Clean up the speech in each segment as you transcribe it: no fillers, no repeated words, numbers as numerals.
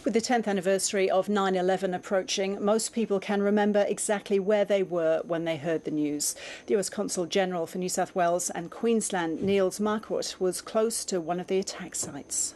With the 10th anniversary of 9/11 approaching, most people can remember exactly where they were when they heard the news. The US Consul General for New South Wales and Queensland, Niels Marquardt, was close to one of the attack sites.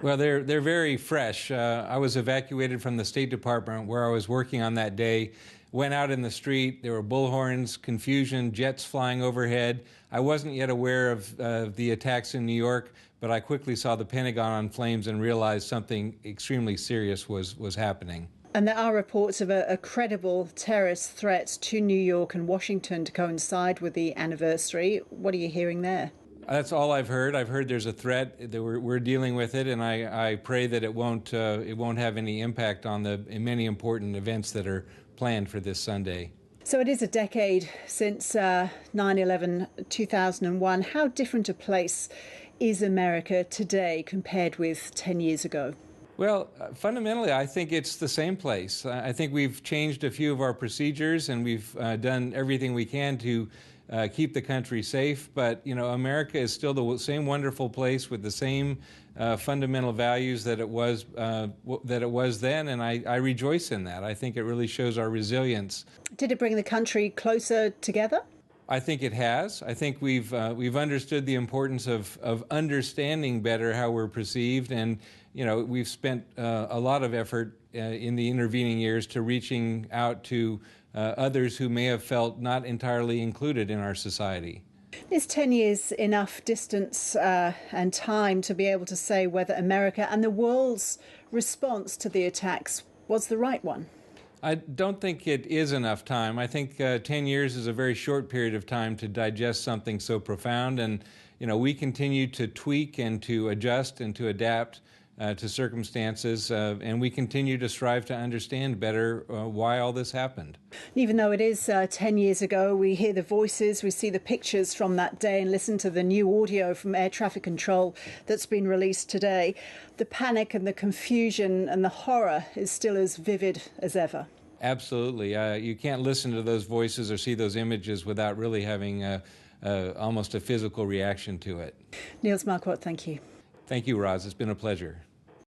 Well, they're very fresh. I was evacuated from the State Department where I was working on that day. Went out in the street. There were bullhorns, confusion, jets flying overhead. I wasn't yet aware of the attacks in New York, but I quickly saw the Pentagon on flames and realized something extremely serious was happening. And there are reports of a credible terrorist threat to New York and Washington to coincide with the anniversary. What are you hearing there? That's all I've heard. I've heard there's a threat, that we're dealing with it, and I pray that it won't have any impact on the many important events that are planned for this Sunday. So it is a decade since 9/11, 2001. How different a place is America today compared with 10 years ago? Well, fundamentally, I think it's the same place. I think we've changed a few of our procedures, and we've done everything we can to keep the country safe. But, you know, America is still the same wonderful place with the same fundamental values that it was then, and I rejoice in that. I think it really shows our resilience. Did it bring the country closer together? I think it has. I think we've understood the importance of understanding better how we're perceived, and you know, we've spent a lot of effort in the intervening years to reaching out to others who may have felt not entirely included in our society. Is 10 years enough distance and time to be able to say whether America and the world's response to the attacks was the right one? I don't think it is enough time. I think 10 years is a very short period of time to digest something so profound. And, you know, we continue to tweak and to adjust and to adapt to circumstances, and we continue to strive to understand better why all this happened. Even though it is 10 years ago, we hear the voices, we see the pictures from that day and listen to the new audio from air traffic control that's been released today. The panic and the confusion and the horror is still as vivid as ever. Absolutely. You can't listen to those voices or see those images without really having almost a physical reaction to it. Niels Marquardt, thank you. Thank you, Roz. It's been a pleasure.